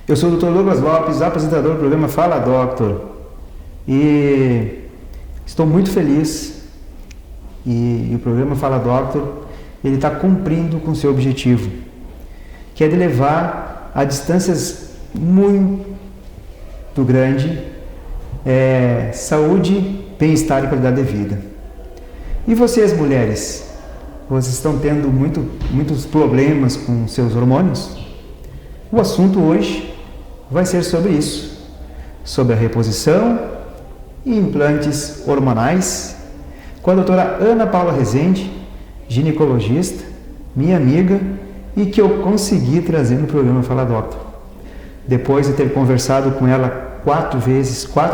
Eu sou o Dr. Douglas Lopes, apresentador do programa Fala Doctor, e estou muito feliz e o programa Fala Doctor ele está cumprindo com seu objetivo, que é de levar a distâncias muito grandes saúde, bem-estar e qualidade de vida. E vocês, mulheres, vocês estão tendo muitos problemas com seus hormônios? O assunto hoje vai ser sobre isso, sobre a reposição e implantes hormonais, com a doutora Ana Paula Rezende, ginecologista, minha amiga, e que eu consegui trazer no programa Fala Doctor. Depois de ter conversado com ela 4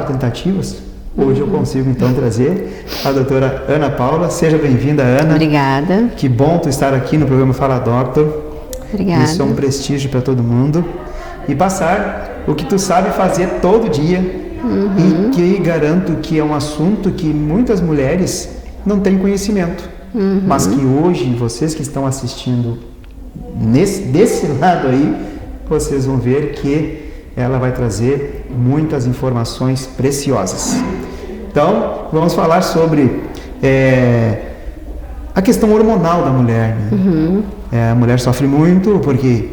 tentativas, hoje eu consigo então trazer a doutora Ana Paula. Seja bem-vinda, Ana. Obrigada. Que bom tu estar aqui no programa Fala Doctor. Obrigada. Isso é um prestígio para todo mundo. E passar o que tu sabe fazer todo dia. E que garanto que é um assunto que muitas mulheres não têm conhecimento. Mas que hoje, vocês que estão assistindo desse lado aí, vocês vão ver que ela vai trazer muitas informações preciosas. Então, vamos falar sobre a questão hormonal da mulher. Né? A mulher sofre muito porque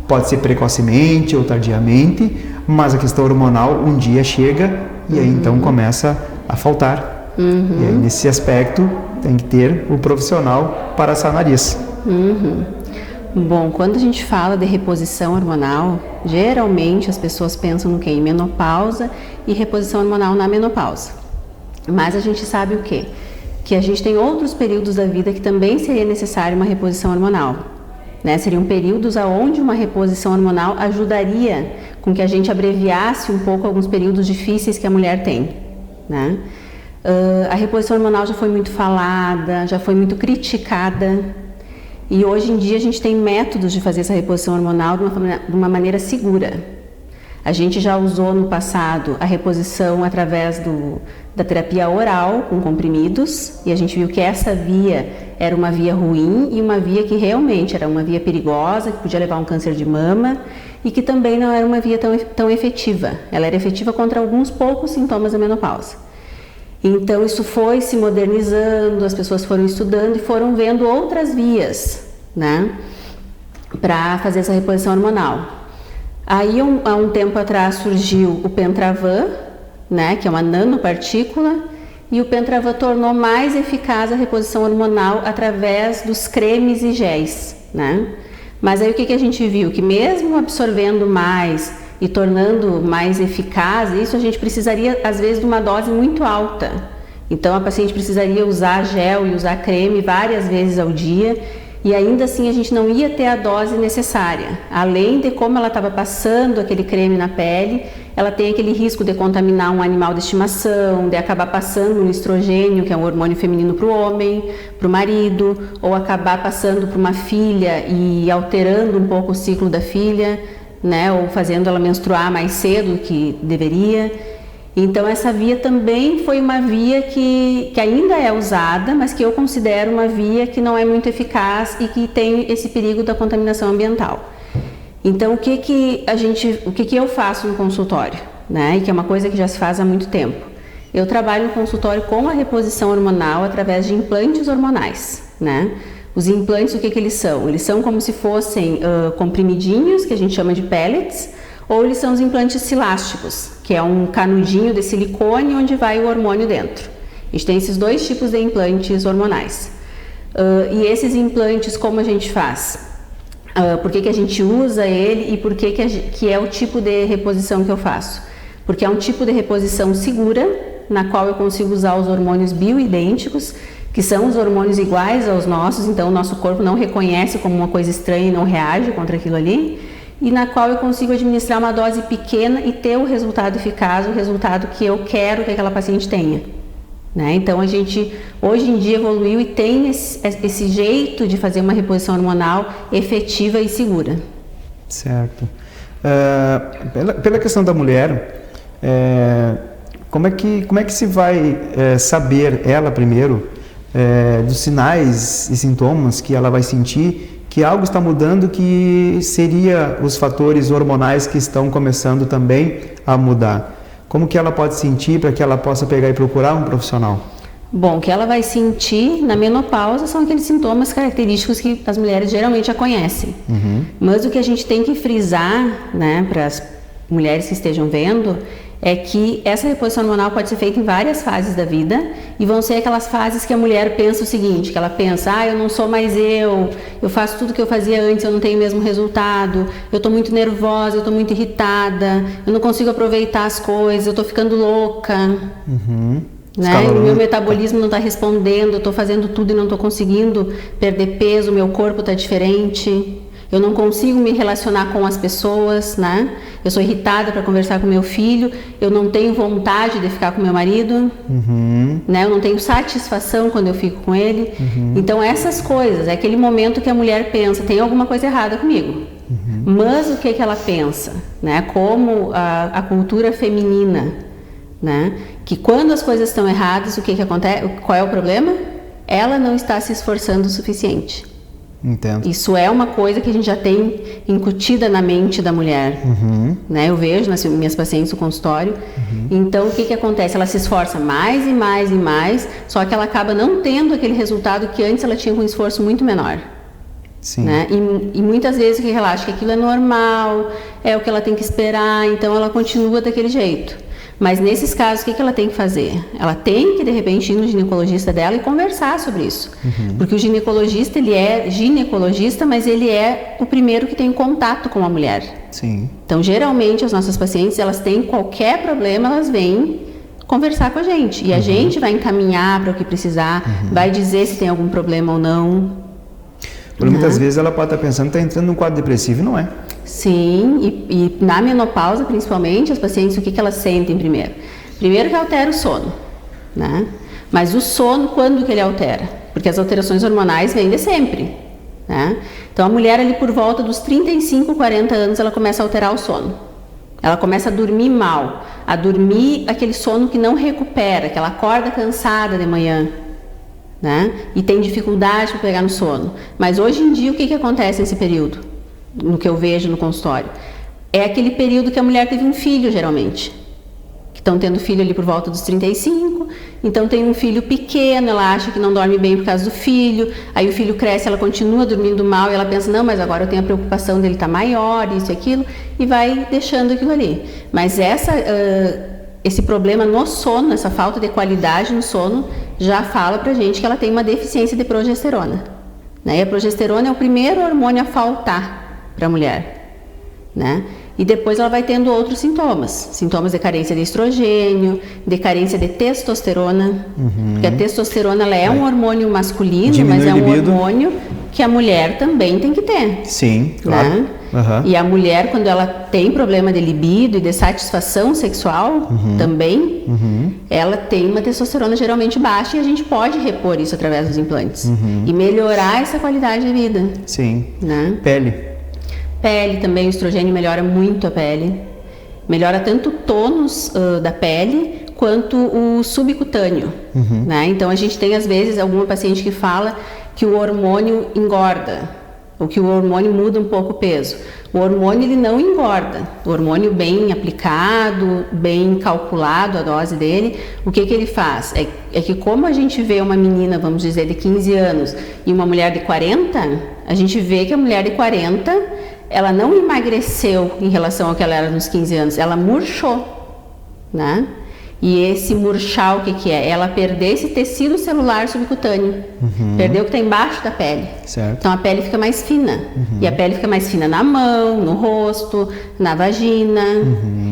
pode ser precocemente ou tardiamente, mas a questão hormonal um dia chega e aí então começa a faltar. E aí nesse aspecto tem que ter o profissional para sanar isso. Bom, quando a gente fala de reposição hormonal, geralmente as pessoas pensam no quê? Em menopausa e reposição hormonal na menopausa. Mas a gente sabe o quê? Que a gente tem outros períodos da vida que também seria necessário uma reposição hormonal. Né? Seriam períodos onde uma reposição hormonal ajudaria com que a gente abreviasse um pouco alguns períodos difíceis que a mulher tem. Né? A reposição hormonal já foi muito falada, já foi muito criticada. E hoje em dia a gente tem métodos de fazer essa reposição hormonal de uma maneira segura. A gente já usou no passado a reposição através da terapia oral com comprimidos e a gente viu que essa via era uma via ruim e uma via que realmente era uma via perigosa, que podia levar a um câncer de mama e que também não era uma via tão efetiva. Ela era efetiva contra alguns poucos sintomas da menopausa. Então isso foi se modernizando, as pessoas foram estudando e foram vendo outras vias, né, para fazer essa reposição hormonal. Aí há um tempo atrás surgiu o Pentravan, né, que é uma nanopartícula, e o Pentravan tornou mais eficaz a reposição hormonal através dos cremes e géis, né? Mas aí o que a gente viu? Que mesmo absorvendo mais e tornando mais eficaz, isso a gente precisaria às vezes de uma dose muito alta. Então a paciente precisaria usar gel e usar creme várias vezes ao dia e ainda assim a gente não ia ter a dose necessária. Além de como ela estava passando aquele creme na pele, ela tem aquele risco de contaminar um animal de estimação, de acabar passando um estrogênio, que é um hormônio feminino para o homem, para o marido, ou acabar passando para uma filha e alterando um pouco o ciclo da filha, né, ou fazendo ela menstruar mais cedo do que deveria. Então essa via também foi uma via que ainda é usada, mas que eu considero uma via que não é muito eficaz e que tem esse perigo da contaminação ambiental. Então o que eu faço no consultório, né, e que é uma coisa que já se faz há muito tempo? Eu trabalho no consultório com a reposição hormonal através de implantes hormonais, né? Os implantes, o que eles são? Eles são como se fossem comprimidinhos, que a gente chama de pellets, ou eles são os implantes silásticos, que é um canudinho de silicone onde vai o hormônio dentro. A gente tem esses dois tipos de implantes hormonais. E esses implantes, como a gente faz? Por que a gente usa ele e por que é o tipo de reposição que eu faço? Porque é um tipo de reposição segura, na qual eu consigo usar os hormônios bioidênticos, que são os hormônios iguais aos nossos, então o nosso corpo não reconhece como uma coisa estranha e não reage contra aquilo ali, e na qual eu consigo administrar uma dose pequena e ter o resultado eficaz, o resultado que eu quero que aquela paciente tenha. Né? Então a gente hoje em dia evoluiu e tem esse jeito de fazer uma reposição hormonal efetiva e segura. Certo. Pela questão da mulher, como é que se vai saber ela primeiro dos sinais e sintomas que ela vai sentir que algo está mudando, que seria os fatores hormonais que estão começando também a mudar. Como que ela pode sentir para que ela possa pegar e procurar um profissional? Bom, o que ela vai sentir na menopausa são aqueles sintomas característicos que as mulheres geralmente já conhecem. Mas o que a gente tem que frisar, né, para as mulheres que estejam vendo, é que essa reposição hormonal pode ser feita em várias fases da vida e vão ser aquelas fases que a mulher pensa o seguinte, que ela pensa, eu não sou mais eu faço tudo que eu fazia antes, eu não tenho o mesmo resultado, eu estou muito nervosa, eu estou muito irritada, eu não consigo aproveitar as coisas, eu estou ficando louca. Né? O meu metabolismo não está respondendo, eu estou fazendo tudo e não estou conseguindo perder peso, meu corpo está diferente, eu não consigo me relacionar com as pessoas, né? Eu sou irritada para conversar com meu filho, eu não tenho vontade de ficar com meu marido, né? Eu não tenho satisfação quando eu fico com ele. Então essas coisas, é aquele momento que a mulher pensa, tem alguma coisa errada comigo. Mas o que ela pensa, né? Como a cultura feminina, né? Que quando as coisas estão erradas, o que acontece? Qual é o problema? Ela não está se esforçando o suficiente. Entendo. Isso é uma coisa que a gente já tem incutida na mente da mulher. Né? Eu vejo nas minhas pacientes no consultório. Então, o que acontece? Ela se esforça mais e mais e mais, só que ela acaba não tendo aquele resultado que antes ela tinha com um esforço muito menor. Sim. Né? E muitas vezes o que ela acha que aquilo é normal, é o que ela tem que esperar, então ela continua daquele jeito. Mas nesses casos, o que ela tem que fazer? Ela tem que, de repente, ir no ginecologista dela e conversar sobre isso. Porque o ginecologista, ele é ginecologista, mas ele é o primeiro que tem contato com a mulher. Sim. Então, geralmente, as nossas pacientes, elas têm qualquer problema, elas vêm conversar com a gente. E a gente vai encaminhar para o que precisar, vai dizer se tem algum problema ou não. Por muitas vezes ela pode estar pensando que está entrando num quadro depressivo e não é. Sim, e na menopausa, principalmente, as pacientes, o que elas sentem primeiro? Primeiro que altera o sono, né? Mas o sono, quando que ele altera? Porque as alterações hormonais vêm de sempre, né? Então, a mulher ali por volta dos 35, 40 anos, ela começa a alterar o sono. Ela começa a dormir mal, a dormir aquele sono que não recupera, que ela acorda cansada de manhã, né? E tem dificuldade para pegar no sono. Mas hoje em dia, o que acontece nesse período? No que eu vejo no consultório, é aquele período que a mulher teve um filho, geralmente, que estão tendo filho ali por volta dos 35, então tem um filho pequeno, ela acha que não dorme bem por causa do filho, aí o filho cresce, ela continua dormindo mal e ela pensa, não, mas agora eu tenho a preocupação dele estar maior, isso e aquilo, e vai deixando aquilo ali. Mas esse problema no sono, essa falta de qualidade no sono, já fala pra gente que ela tem uma deficiência de progesterona, né? E a progesterona é o primeiro hormônio a faltar para a mulher, né? E depois ela vai tendo outros sintomas de carência de estrogênio, de carência de testosterona, porque a testosterona ela é um hormônio masculino, diminui mas é um libido. hormônio que a mulher também tem que ter. Sim, claro. Né? E a mulher, quando ela tem problema de libido e de satisfação sexual também, ela tem uma testosterona geralmente baixa e a gente pode repor isso através dos implantes e melhorar essa qualidade de vida. Sim. Né? Pele também, o estrogênio melhora muito a pele. Melhora tanto o tônus da pele quanto o subcutâneo. Né? Então a gente tem às vezes alguma paciente que fala que o hormônio engorda, ou que o hormônio muda um pouco o peso. O hormônio ele não engorda. O hormônio bem aplicado, bem calculado a dose dele, o que ele faz? É que como a gente vê uma menina, vamos dizer, de 15 anos e uma mulher de 40, a gente vê que a mulher de 40, ela não emagreceu em relação ao que ela era nos 15 anos, ela murchou, né? E esse murchar, o que é? Ela perder esse tecido celular subcutâneo. Perdeu o que está embaixo da pele. Certo. Então a pele fica mais fina. E a pele fica mais fina na mão, no rosto, na vagina.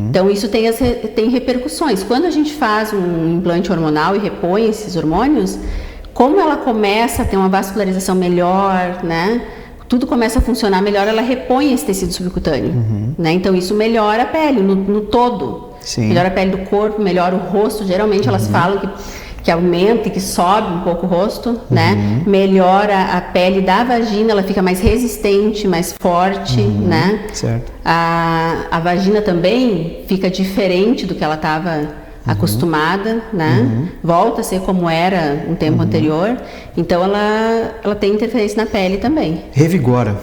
Então isso tem repercussões. Quando a gente faz um implante hormonal e repõe esses hormônios, como ela começa a ter uma vascularização melhor, né? Tudo começa a funcionar melhor, ela repõe esse tecido subcutâneo. Né? Então isso melhora a pele no todo. Sim. Melhora a pele do corpo, melhora o rosto. Geralmente elas falam que aumenta e que sobe um pouco o rosto, né? Melhora a pele da vagina, ela fica mais resistente, mais forte, né? Certo. A vagina também fica diferente do que ela estava acostumada, né? Volta a ser como era um tempo anterior. Então, ela tem interferência na pele também. Revigora.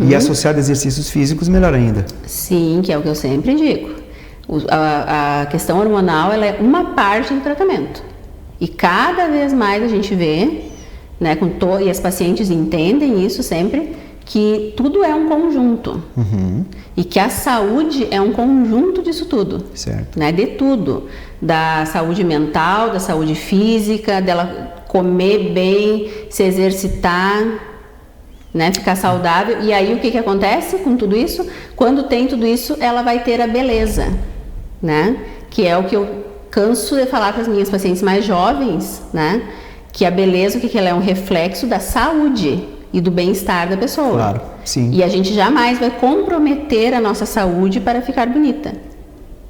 E associado a exercícios físicos, melhor ainda. Sim, que é o que eu sempre digo. A questão hormonal, ela é uma parte do tratamento. E cada vez mais a gente vê, né, e as pacientes entendem isso sempre, que tudo é um conjunto. E que a saúde é um conjunto disso tudo. Certo. Né, de tudo. Da saúde mental, da saúde física, dela comer bem, se exercitar, né, ficar saudável. E aí o que acontece com tudo isso? Quando tem tudo isso, ela vai ter a beleza, né? Que é o que eu canso de falar para as minhas pacientes mais jovens, né? Que a beleza, o que ela é? Um reflexo da saúde e do bem-estar da pessoa. Claro, sim. E a gente jamais vai comprometer a nossa saúde para ficar bonita.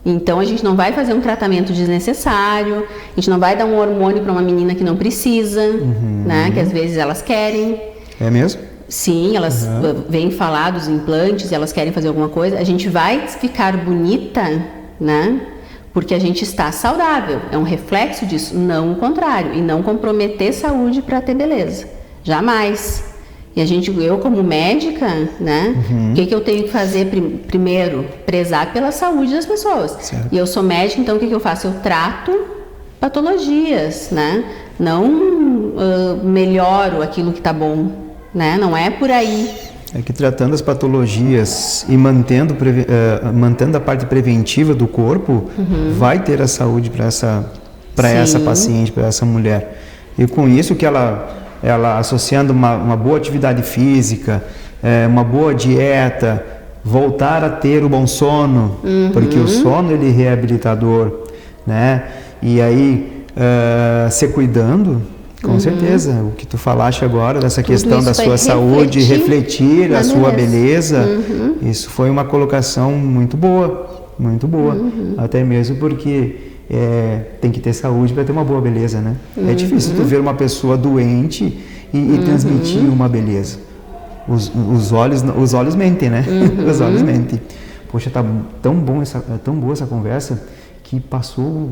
Então a gente não vai fazer um tratamento desnecessário, a gente não vai dar um hormônio para uma menina que não precisa, né? Que às vezes elas querem. É mesmo? Sim, elas vêm falar dos implantes e elas querem fazer alguma coisa. A gente vai ficar bonita, né? Porque a gente está saudável. É um reflexo disso, não o contrário. E não comprometer saúde para ter beleza. Jamais. E eu como médica, né? O que eu tenho que fazer primeiro? Prezar pela saúde das pessoas. Certo. E eu sou médica, então o que eu faço? Eu trato patologias, né? Não melhoro aquilo que está bom. Né? Não é por aí. É que tratando as patologias e mantendo a parte preventiva do corpo, vai ter a saúde para essa paciente, para essa mulher. E com isso que ela associando uma boa atividade física, uma boa dieta, voltar a ter o bom sono, porque o sono ele é reabilitador, né? E aí se cuidando, com certeza, o que tu falaste agora, dessa questão da sua saúde, refletir a sua beleza, isso foi uma colocação muito boa, até mesmo porque tem que ter saúde para ter uma boa beleza, né? É difícil tu ver uma pessoa doente e transmitir uma beleza. Os olhos mentem, né? Os olhos mentem. Poxa, tá tão boa essa conversa que passou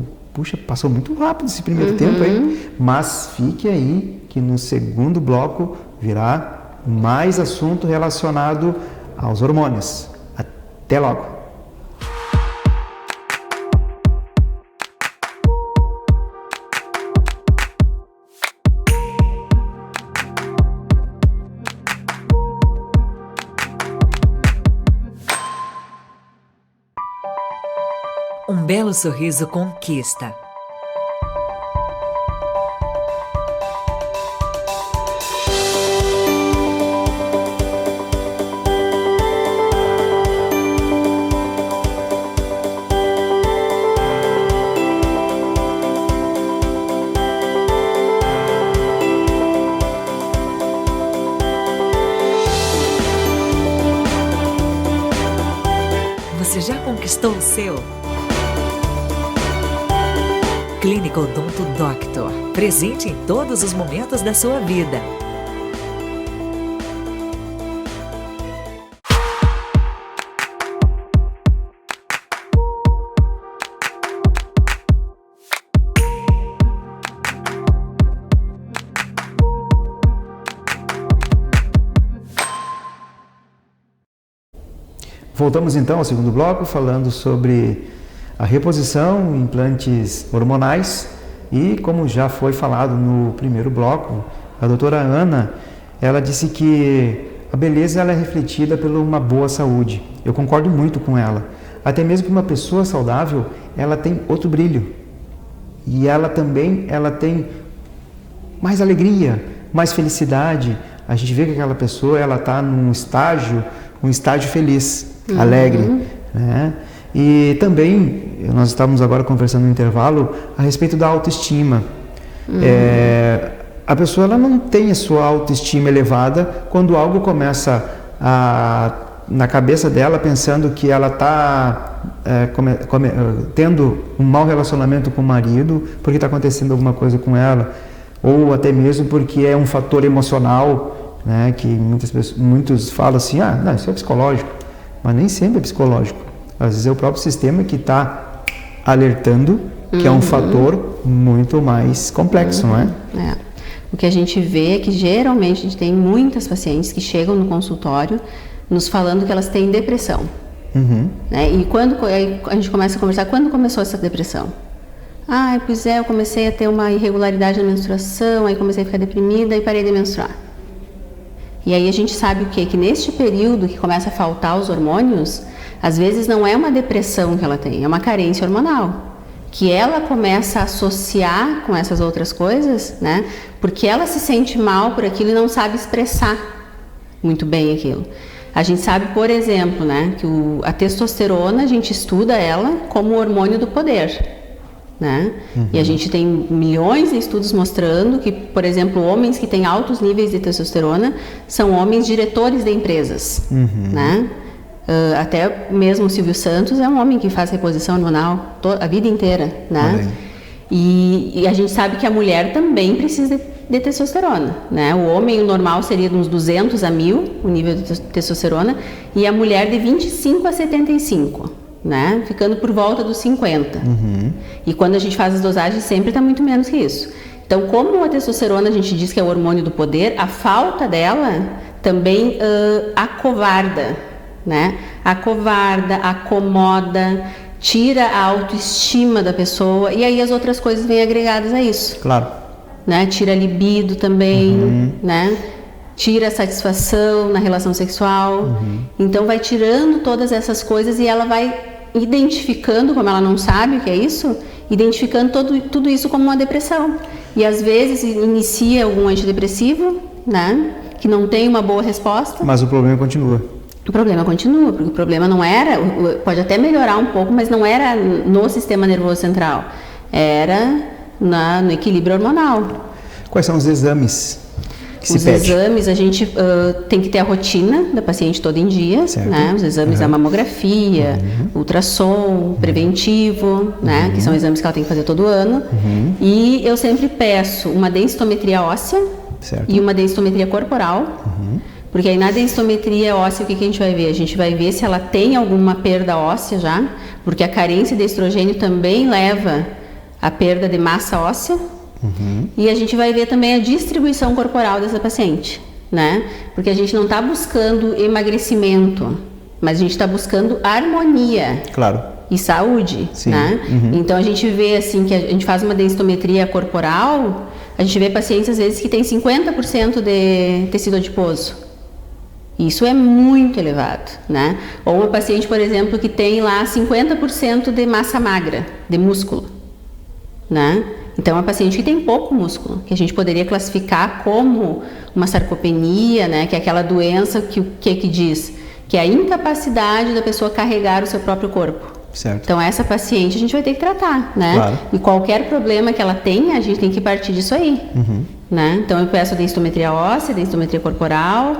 muito rápido esse primeiro tempo aí, mas fique aí que no segundo bloco virá mais assunto relacionado aos hormônios. Até logo! Um belo sorriso conquista. Você já conquistou o seu? Clínica Odonto Doctor, presente em todos os momentos da sua vida. Voltamos então ao segundo bloco, falando sobre a reposição, implantes hormonais e, como já foi falado no primeiro bloco, a doutora Ana, ela disse que a beleza ela é refletida por uma boa saúde. Eu concordo muito com ela. Até mesmo que uma pessoa saudável, ela tem outro brilho. E ela tem mais alegria, mais felicidade. A gente vê que aquela pessoa, ela está num estágio feliz, alegre, né? E também, nós estávamos agora conversando no intervalo a respeito da autoestima. A pessoa ela não tem a sua autoestima elevada quando algo começa na cabeça dela, pensando que ela está tendo um mau relacionamento com o marido, porque está acontecendo alguma coisa com ela, ou até mesmo porque é um fator emocional, né, que muitos falam assim, não, isso é psicológico, mas nem sempre é psicológico. Às vezes é o próprio sistema que está alertando que é um fator muito mais complexo, não é? O que a gente vê é que geralmente a gente tem muitas pacientes que chegam no consultório nos falando que elas têm depressão. Né? E quando a gente começa a conversar, quando começou essa depressão? Pois é, eu comecei a ter uma irregularidade na menstruação, aí comecei a ficar deprimida e parei de menstruar. E aí a gente sabe o quê? Que neste período que começa a faltar os hormônios, às vezes não é uma depressão que ela tem, é uma carência hormonal. Que ela começa a associar com essas outras coisas, né? Porque ela se sente mal por aquilo e não sabe expressar muito bem aquilo. A gente sabe, por exemplo, né, que a testosterona, a gente estuda ela como o hormônio do poder, né? E a gente tem milhões de estudos mostrando que, por exemplo, homens que têm altos níveis de testosterona são homens diretores de empresas, né? Até mesmo o Silvio Santos é um homem que faz reposição hormonal a vida inteira, né? E a gente sabe que a mulher também precisa de testosterona, né? O homem, o normal seria de uns 200 a 1000, o nível de testosterona, e a mulher de 25 a 75, né? Ficando por volta dos 50. E quando a gente faz as dosagens, sempre está muito menos que isso. Então, como a testosterona a gente diz que é o hormônio do poder, a falta dela também acovarda, né? Acovarda, acomoda, tira a autoestima da pessoa, e aí as outras coisas vêm agregadas a isso. Claro. Né? Tira a libido também, né? Tira a satisfação na relação sexual. Então vai tirando todas essas coisas e ela vai identificando, como ela não sabe o que é isso, identificando tudo isso como uma depressão. E às vezes inicia algum antidepressivo, né? Que não tem uma boa resposta. Mas o problema continua. O problema continua, porque o problema não era, pode até melhorar um pouco, mas não era no sistema nervoso central, era no equilíbrio hormonal. Quais são os exames que se Os pede? exames, a gente tem que ter a rotina da paciente todo em dia, né? Os exames da mamografia, ultrassom, preventivo, né? Que são exames que ela tem que fazer todo ano. E eu sempre peço uma densitometria óssea e uma densitometria corporal. Porque aí na densitometria óssea, o que a gente vai ver? A gente vai ver se ela tem alguma perda óssea já, porque a carência de estrogênio também leva à perda de massa óssea. E a gente vai ver também a distribuição corporal dessa paciente, né? Porque a gente não está buscando emagrecimento, mas a gente está buscando harmonia. Claro. E saúde, né? Então a gente vê assim que a gente faz uma densitometria corporal, a gente vê pacientes às vezes que tem 50% de tecido adiposo. Isso é muito elevado, né? Ou uma paciente, por exemplo, que tem lá 50% de massa magra, de músculo, né? Então, é uma paciente que tem pouco músculo, que a gente poderia classificar como uma sarcopenia, né? Que é aquela doença que diz? Que é a incapacidade da pessoa carregar o seu próprio corpo. Certo. Então, essa paciente a gente vai ter que tratar, né? Claro. E qualquer problema que ela tenha, a gente tem que partir disso aí, né? Então, eu peço a densitometria óssea, a densitometria corporal,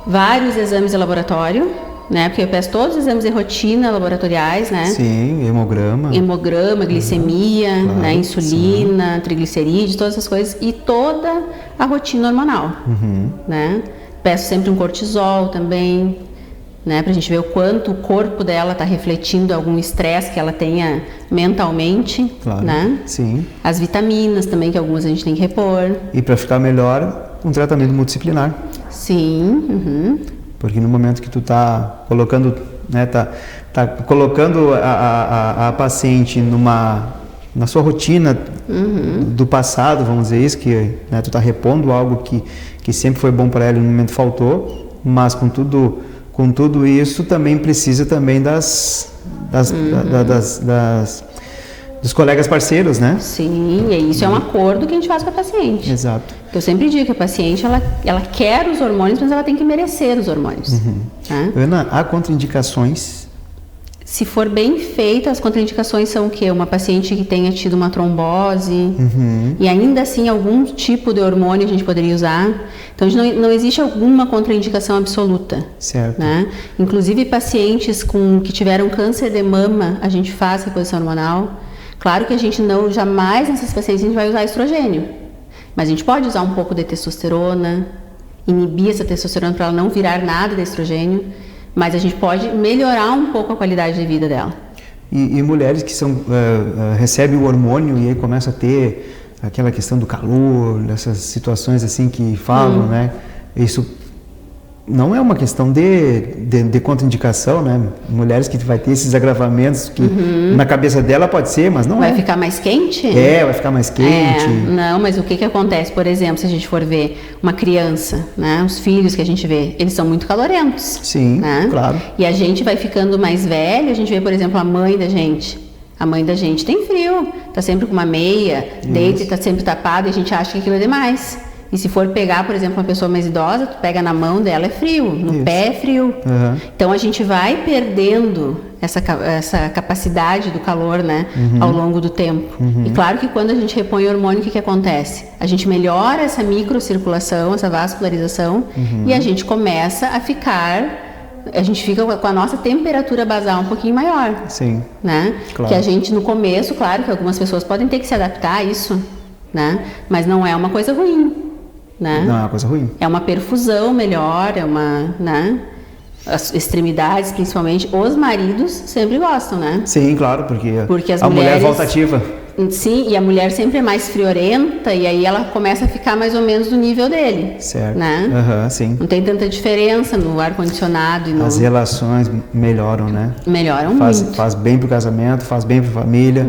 vários exames de laboratório, né? Porque eu peço todos os exames de rotina laboratoriais, né? Sim, hemograma, glicemia, né? Insulina, triglicerídeos, todas essas coisas e toda a rotina hormonal, né? Peço sempre um cortisol também, né? Pra gente ver o quanto o corpo dela está refletindo algum estresse que ela tenha mentalmente, né? Sim. As vitaminas também, que algumas a gente tem que repor. E para ficar melhor, um tratamento multidisciplinar. Sim. Porque no momento que tu tá colocando, né, tá colocando a paciente na sua rotina do passado, vamos dizer isso, que, né, tu tá repondo algo que sempre foi bom para ela e no momento faltou, mas com tudo isso também precisa também dos colegas parceiros, né? Sim, e isso é um acordo que a gente faz com a paciente. Exato. Eu sempre digo que a paciente, ela quer os hormônios, mas ela tem que merecer os hormônios. Né? Ana, há contraindicações? Se for bem feito, as contraindicações são o quê? Uma paciente que tenha tido uma trombose e ainda assim algum tipo de hormônio a gente poderia usar. Então não existe alguma contraindicação absoluta. Certo. Né? Inclusive pacientes que tiveram câncer de mama, a gente faz reposição hormonal. Claro que a gente jamais nessas pacientes a gente vai usar estrogênio, mas a gente pode usar um pouco de testosterona, inibir essa testosterona para ela não virar nada de estrogênio, mas a gente pode melhorar um pouco a qualidade de vida dela. e mulheres que recebem o hormônio e aí começa a ter aquela questão do calor, dessas situações assim que falam, né? Isso não é uma questão de contraindicação, né? Mulheres que vai ter esses agravamentos que na cabeça dela pode ser, mas não vai ficar mais quente? Vai ficar mais quente. Não, mas o que acontece? Por exemplo, se a gente for ver uma criança, né? Os filhos que a gente vê, eles são muito calorentos. Sim, né? Claro. E a gente vai ficando mais velho, a gente vê, por exemplo, a mãe da gente. A mãe da gente tem frio, tá sempre com uma meia, deita e tá sempre tapada, e a gente acha que aquilo é demais. E se for pegar, por exemplo, uma pessoa mais idosa, tu pega na mão dela, é frio, no pé é frio. Então a gente vai perdendo essa capacidade do calor, né, ao longo do tempo. E claro que quando a gente repõe o hormônio, o que acontece? A gente melhora essa microcirculação, essa vascularização, e a gente começa a fica com a nossa temperatura basal um pouquinho maior. Sim. Né? Claro. Que a gente, no começo, claro que algumas pessoas podem ter que se adaptar a isso, né? Mas não é uma coisa ruim. Né? Não é uma coisa ruim. É uma perfusão melhor, né? As extremidades, principalmente, os maridos sempre gostam, né? Sim, claro, porque as a mulher volta ativa. Sim, e a mulher sempre é mais friorenta e aí ela começa a ficar mais ou menos no nível dele. Certo. Né? Sim. Não tem tanta diferença no ar-condicionado e no... As relações melhoram, né? Melhoram muito. Faz bem pro casamento, faz bem pra família,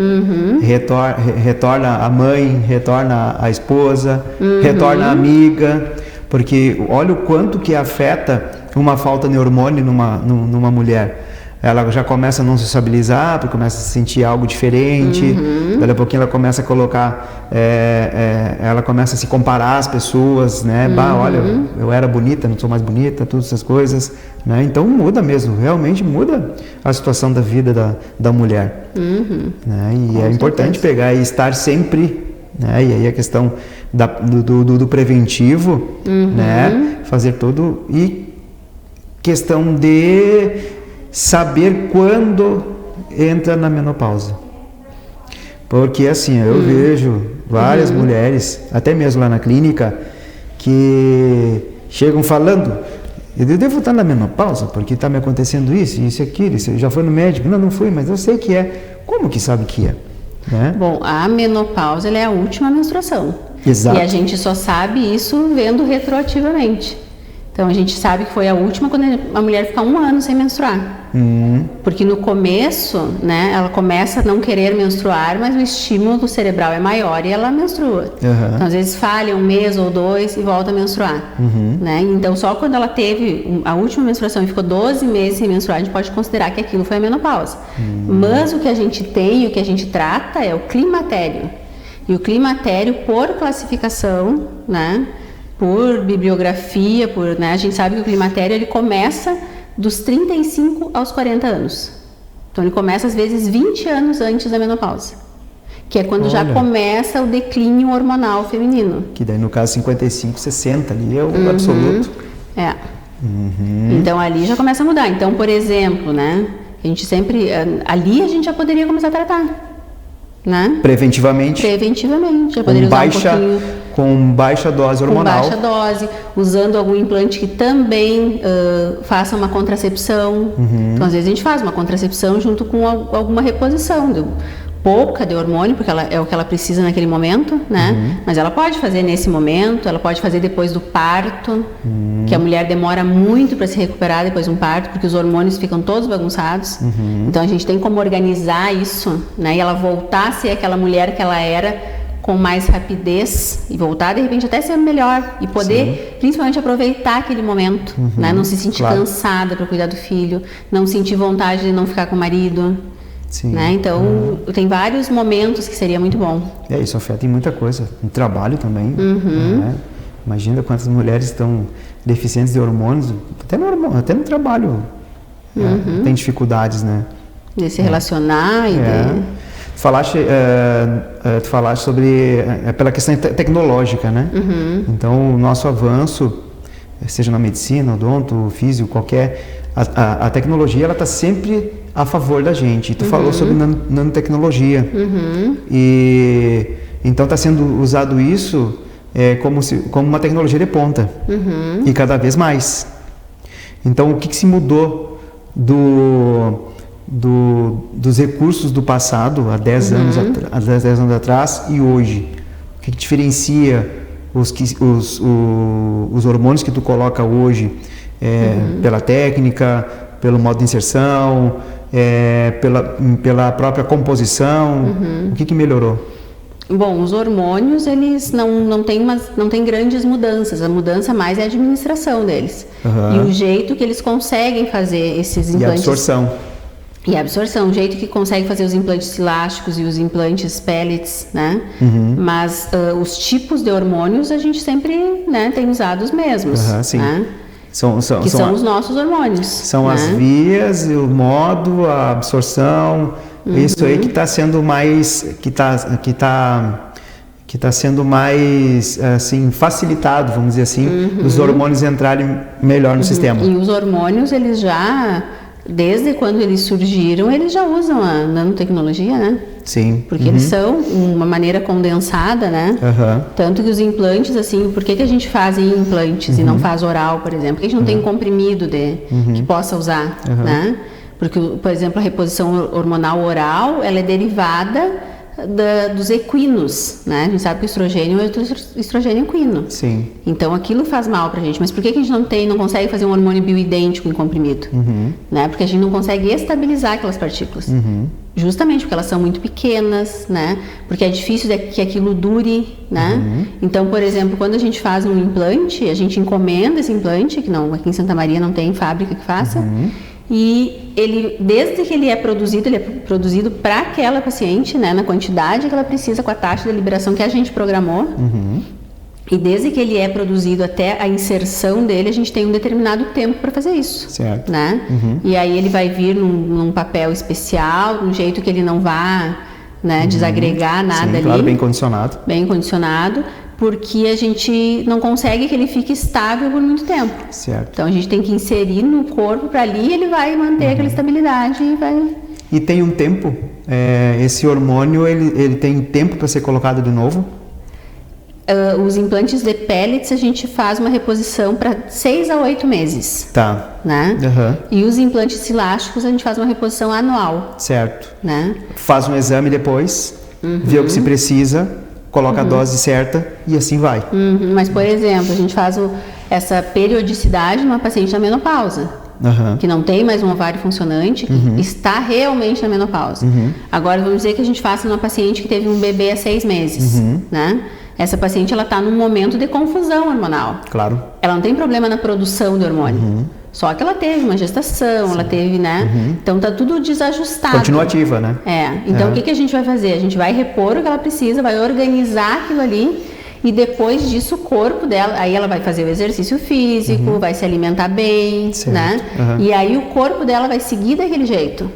retorna a mãe, retorna a esposa, retorna a amiga, porque olha o quanto que afeta uma falta de hormônio numa mulher. Ela já começa a não se estabilizar, porque começa a sentir algo diferente, daí a pouquinho ela começa a colocar, ela começa a se comparar às pessoas, né? Olha, eu era bonita, não sou mais bonita, todas essas coisas, né? Então muda mesmo, realmente muda a situação da vida da mulher. Né? E é importante pegar e estar sempre, né? E aí a questão do preventivo, né? Fazer tudo, e questão de saber quando entra na menopausa. Porque assim, eu vejo várias mulheres, até mesmo lá na clínica, que chegam falando: eu devo estar na menopausa porque está me acontecendo isso e aquilo. Você já foi no médico? Não fui, mas eu sei que é. Como que sabe que é? Né? Bom, a menopausa ela é a última menstruação. Exato. E a gente só sabe isso vendo retroativamente. Então a gente sabe que foi a última quando a mulher fica 1 ano sem menstruar. Porque no começo, né, ela começa a não querer menstruar, mas o estímulo cerebral é maior e ela menstrua. Então às vezes falha 1 mês ou 2 e volta a menstruar. Né? Então só quando ela teve a última menstruação e ficou 12 meses sem menstruar, a gente pode considerar que aquilo foi a menopausa. Mas o que a gente tem, o que a gente trata é o climatério. E o climatério, por classificação, né, por bibliografia, né, a gente sabe que o climatério ele começa dos 35 aos 40 anos. Então ele começa às vezes 20 anos antes da menopausa, que é quando já começa o declínio hormonal feminino. Que daí no caso 55, 60 ali é o absoluto. Então ali já começa a mudar. Então, por exemplo, né, a gente sempre ali a gente já poderia começar a tratar. Né? Preventivamente, já poderia usar um pouquinho, com baixa dose hormonal. Com baixa dose, usando algum implante que também faça uma contracepção. Então, às vezes a gente faz uma contracepção junto com alguma reposição, pouca de hormônio, porque é o que ela precisa naquele momento, né? Mas ela pode fazer nesse momento, ela pode fazer depois do parto, que a mulher demora muito para se recuperar depois de um parto, porque os hormônios ficam todos bagunçados. Então a gente tem como organizar isso, né? E ela voltar a ser aquela mulher que ela era com mais rapidez e voltar de repente até ser melhor e poder principalmente aproveitar aquele momento, né? Não se sentir cansada para cuidar do filho, não sentir vontade de não ficar com o marido. Né? Então, tem vários momentos que seria muito bom. Isso afeta em muita coisa. No trabalho também. Né? Imagina quantas mulheres estão deficientes de hormônios, até no trabalho. Tem dificuldades, né? De se relacionar e Tu falaste sobre pela questão tecnológica, né? Então, o nosso avanço, seja na medicina, odonto, físico, qualquer... A tecnologia ela está sempre a favor da gente. Tu falou sobre nanotecnologia. E então está sendo usado isso como uma tecnologia de ponta. E cada vez mais. Então o que se mudou dos recursos do passado, há 10 anos, há 10 anos atrás, e hoje? O que diferencia os hormônios que tu coloca hoje pela técnica, pelo modo de inserção, pela própria composição? O que melhorou? Bom, os hormônios, eles não têm grandes mudanças. A mudança mais é a administração deles. E o jeito que eles conseguem fazer esses implantes. E a absorção. O jeito que consegue fazer os implantes elásticos e os implantes pellets, né? Mas os tipos de hormônios a gente sempre, né, tem usado os mesmos. Sim. Né? São os nossos hormônios. São as vias, o modo, a absorção. Isso aí que está sendo mais, que tá sendo mais assim facilitado, vamos dizer assim, os hormônios entrarem melhor no sistema. E os hormônios, eles já, desde quando eles surgiram, eles já usam a nanotecnologia, né? Sim. Porque eles são uma maneira condensada, né? Tanto que os implantes, assim, por que a gente faz em implantes e não faz oral, por exemplo? Porque a gente não tem comprimido que possa usar, né? Porque, por exemplo, a reposição hormonal oral, ela é derivada dos equinos, né? A gente sabe que o estrogênio é o estrogênio equino. Sim. Então, aquilo faz mal pra gente. Mas por que a gente não consegue fazer um hormônio bioidêntico em comprimido? Né? Porque a gente não consegue estabilizar aquelas partículas. Justamente porque elas são muito pequenas, né? Porque é difícil que aquilo dure, né? Então, por exemplo, quando a gente faz um implante, a gente encomenda esse implante, que não, aqui em Santa Maria não tem fábrica que faça, e desde que ele é produzido para aquela paciente, né, na quantidade que ela precisa, com a taxa de liberação que a gente programou. E desde que ele é produzido até a inserção dele, a gente tem um determinado tempo para fazer isso. Certo. Né? E aí ele vai vir num papel especial, de um jeito que ele não vá, né, desagregar nada. Sim, ali. Claro, bem condicionado. Bem condicionado, porque a gente não consegue que ele fique estável por muito tempo. Certo. Então a gente tem que inserir no corpo para ali, ele vai manter aquela estabilidade e vai... E tem um tempo? Esse hormônio, ele tem tempo para ser colocado de novo? Os implantes de pellets a gente faz uma reposição para 6 a 8 meses. Tá. Né? E os implantes elásticos a gente faz uma reposição anual. Certo. Né? Faz um exame depois, vê o que se precisa, coloca a dose certa e assim vai. Mas, por exemplo, a gente faz essa periodicidade numa paciente na menopausa. Que não tem mais um ovário funcionante, que está realmente na menopausa. Agora, vamos dizer que a gente faça numa paciente que teve um bebê há 6 meses. Né? Essa paciente está num momento de confusão hormonal. Claro. Ela não tem problema na produção do hormônio. Só que ela teve uma gestação, ela teve, né? Então tá tudo desajustado. Continuativa, né? Então o que a gente vai fazer? A gente vai repor o que ela precisa, vai organizar aquilo ali e depois disso o corpo dela, aí ela vai fazer o exercício físico, vai se alimentar bem, né? E aí o corpo dela vai seguir daquele jeito.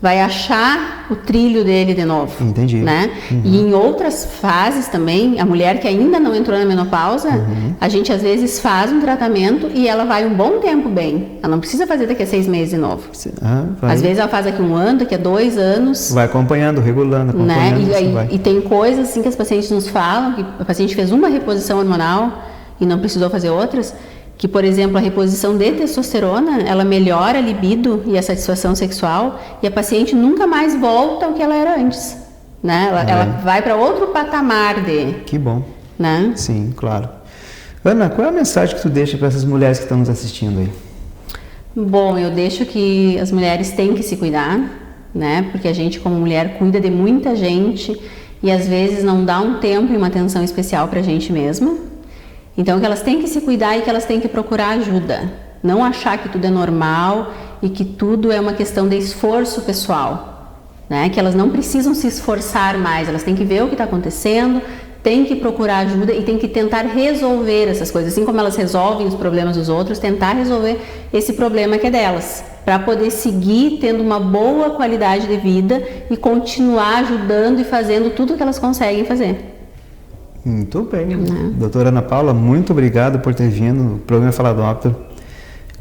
Vai achar o trilho dele de novo. Entendi. Né? E em outras fases também, a mulher que ainda não entrou na menopausa, a gente às vezes faz um tratamento e ela vai um bom tempo bem. Ela não precisa fazer daqui a 6 meses de novo. Às vezes ela faz daqui a 1 ano, daqui a 2 anos. Vai acompanhando, regulando, acompanhando. Né? E tem coisas assim que as pacientes nos falam, que a paciente fez uma reposição hormonal e não precisou fazer outras, que, por exemplo, a reposição de testosterona, ela melhora a libido e a satisfação sexual e a paciente nunca mais volta ao que ela era antes, né? Ela vai para outro patamar de... Que bom. Né? Sim, claro. Ana, qual é a mensagem que tu deixa para essas mulheres que estão nos assistindo aí? Bom, eu deixo que as mulheres têm que se cuidar, né? Porque a gente, como mulher, cuida de muita gente e às vezes não dá um tempo e uma atenção especial para a gente mesma. Então, que elas têm que se cuidar e que elas têm que procurar ajuda. Não achar que tudo é normal e que tudo é uma questão de esforço pessoal. Né? Que elas não precisam se esforçar mais, elas têm que ver o que está acontecendo, têm que procurar ajuda e têm que tentar resolver essas coisas. Assim como elas resolvem os problemas dos outros, tentar resolver esse problema que é delas. Para poder seguir tendo uma boa qualidade de vida e continuar ajudando e fazendo tudo o que elas conseguem fazer. Muito bem. Doutora Ana Paula, muito obrigado por ter vindo no programa Fala Doctor.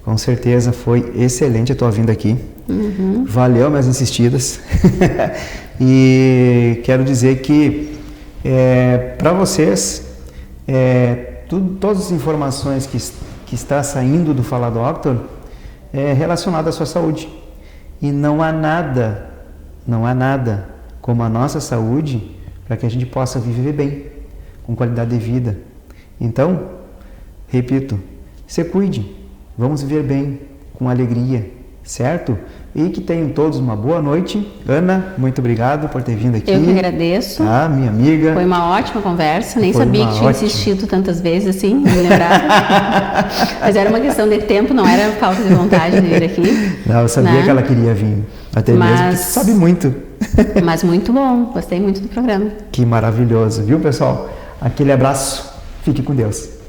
Com certeza foi excelente a tua vinda aqui. Valeu minhas insistidas. E quero dizer que para vocês, todas as informações que está saindo do Fala Doctor é relacionada à sua saúde. E não há nada como a nossa saúde para que a gente possa viver bem, com qualidade de vida. Então, repito, se cuide, vamos viver bem, com alegria, certo? E que tenham todos uma boa noite. Ana, muito obrigado por ter vindo aqui. Eu que agradeço. Tá, minha amiga. Foi uma ótima conversa, nem Foi sabia uma que tinha ótima. insistido tantas vezes assim, não me lembrava. Mas era uma questão de tempo, não era falta de vontade de vir aqui. Não, eu sabia né? que ela queria vir, até mesmo porque você sabe muito. Mas muito bom, gostei muito do programa. Que maravilhoso, viu, pessoal? Aquele abraço, fique com Deus.